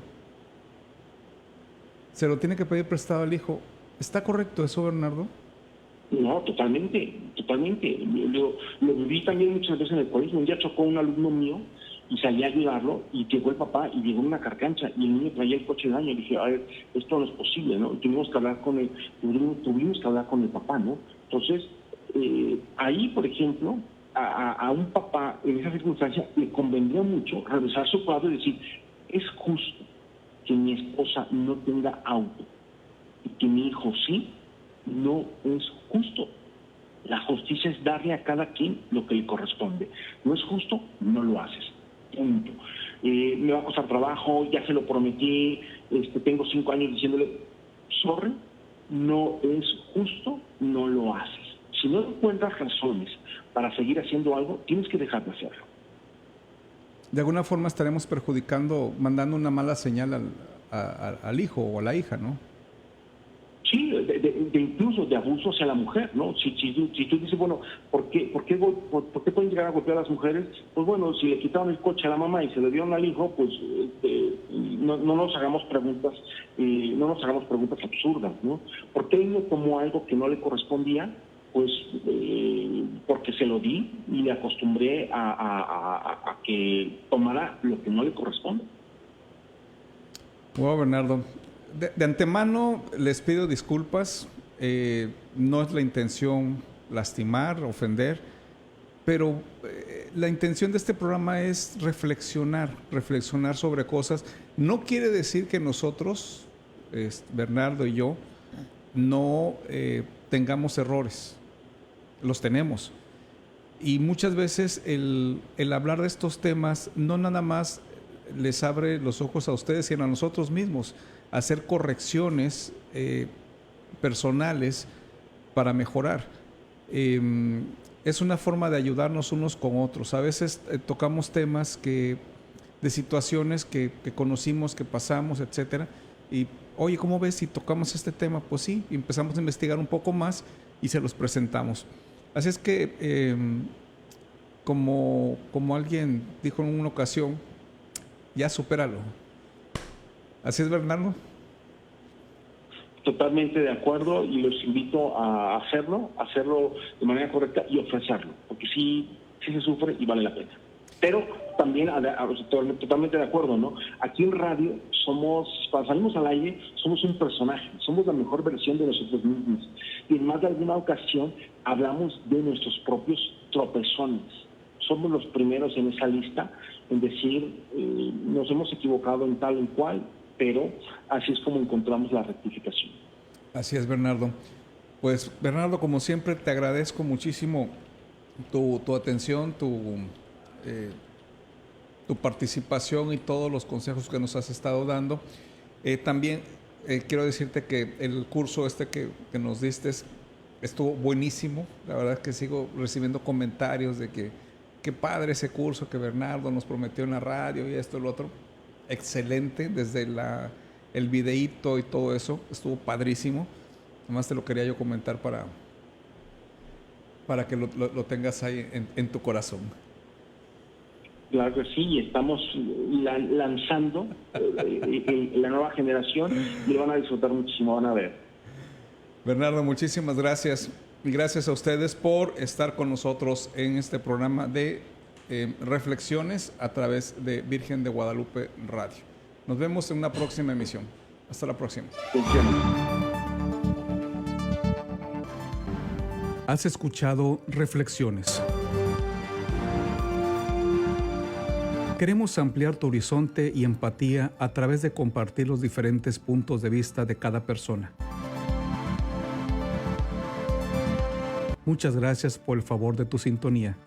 [SPEAKER 2] Se lo tiene que pedir prestado al hijo. ¿Está correcto eso, Bernardo?
[SPEAKER 3] No, totalmente. Lo viví también muchas veces en el colegio. Un día chocó un alumno mío y salí a ayudarlo, y llegó el papá y llegó una carcancha y el niño traía el coche de daño. Y dije, a ver, esto no es posible, ¿no? Y tuvimos que hablar con el papá, ¿no? Entonces, ahí, por ejemplo, a un papá en esa circunstancia le convendría mucho revisar su cuadro y decir, es justo que mi esposa no tenga auto y que mi hijo sí. No es justo. La justicia es darle a cada quien lo que le corresponde. No es justo, no lo haces. Punto. Me va a costar trabajo, ya se lo prometí, tengo 5 años diciéndole, sorry, no es justo, no lo haces. Si no encuentras razones para seguir haciendo algo, tienes que dejar de hacerlo.
[SPEAKER 2] De alguna forma estaremos perjudicando, mandando una mala señal al hijo o a la hija, ¿no?
[SPEAKER 3] Sí, incluso de abuso hacia la mujer, ¿no? Si tú dices, bueno, ¿por qué pueden llegar a golpear a las mujeres? Pues bueno, si le quitaron el coche a la mamá y se le dieron al hijo, pues no nos hagamos preguntas, absurdas, ¿no? ¿Por qué él no tomó algo que no le correspondía? Pues porque se lo di y le acostumbré a que tomara lo que no le corresponde.
[SPEAKER 2] Wow, Bernardo. De antemano les pido disculpas, no es la intención lastimar, ofender, pero la intención de este programa es reflexionar sobre cosas. No quiere decir que nosotros, Bernardo y yo, no tengamos errores, los tenemos. Y muchas veces el hablar de estos temas no nada más les abre los ojos a ustedes, sino a nosotros mismos, hacer correcciones personales para mejorar. Es una forma de ayudarnos unos con otros. A veces tocamos temas de situaciones que conocimos, que pasamos, etcétera. Y, oye, ¿cómo ves si tocamos este tema? Pues sí, empezamos a investigar un poco más y se los presentamos. Así es que, como alguien dijo en una ocasión, ya supéralo. ¿Así es, Bernardo?
[SPEAKER 3] Totalmente de acuerdo, y los invito a hacerlo de manera correcta y ofrecerlo, porque sí se sufre y vale la pena. Pero también, totalmente de acuerdo, ¿no? Aquí en radio cuando salimos al aire, somos un personaje, somos la mejor versión de nosotros mismos. Y en más de alguna ocasión hablamos de nuestros propios tropezones. Somos los primeros en esa lista en decir, nos hemos equivocado en tal o cual, pero así es como encontramos la rectificación.
[SPEAKER 2] Así es, Bernardo. Pues, Bernardo, como siempre, te agradezco muchísimo tu atención, tu participación y todos los consejos que nos has estado dando. También quiero decirte que el curso que nos diste estuvo buenísimo. La verdad es que sigo recibiendo comentarios de que qué padre ese curso que Bernardo nos prometió en la radio y esto y lo otro. Excelente, desde el videíto y todo eso, estuvo padrísimo. Además te lo quería yo comentar para que lo tengas ahí en tu corazón.
[SPEAKER 3] Claro que sí, estamos lanzando la nueva generación y lo van a disfrutar muchísimo, van a ver.
[SPEAKER 2] Bernardo, muchísimas gracias. Y gracias a ustedes por estar con nosotros en este programa de reflexiones a través de Virgen de Guadalupe Radio. Nos vemos en una próxima emisión. Hasta la próxima. Has escuchado Reflexiones. Queremos ampliar tu horizonte y empatía a través de compartir los diferentes puntos de vista de cada persona. Muchas gracias por el favor de tu sintonía.